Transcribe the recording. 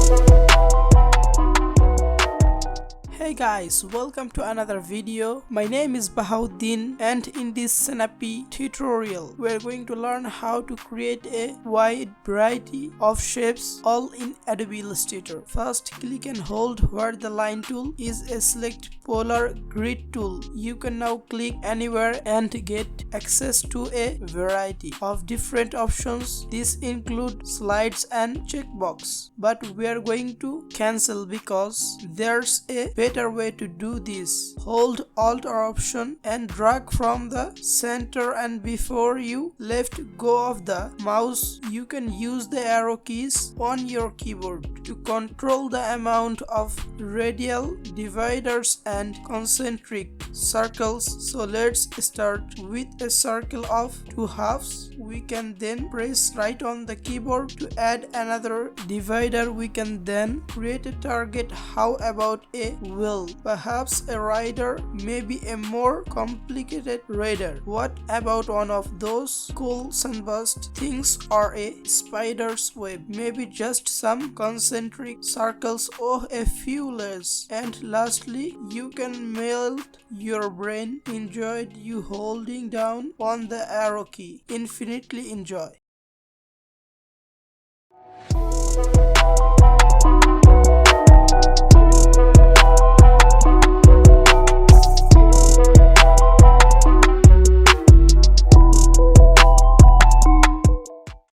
Hey guys, welcome to another video. My name is Bahauddin, and in this snappy tutorial we are going to learn how to create a wide variety of shapes all in Adobe Illustrator. First, click and hold where the line tool is, a select polar grid tool. You can now click anywhere and get access to a variety of different options. This include slides and checkbox, but we are going to cancel because there's a better way to do this. Hold Alt or Option and drag from the center, and before you let go of the mouse you can use the arrow keys on your keyboard to control the amount of radial dividers and concentric circles. So let's start with a circle of 2 halves. We can then press right on the keyboard to add another divider. We can then create a target. How about a wheel? Perhaps a rider, maybe a more complicated radar. What about one of those cool sunburst things or a spider's web? Maybe just some concentric circles or a few layers. And lastly, you can melt your brain. Enjoyed you holding down on the arrow key. Infinitely enjoy.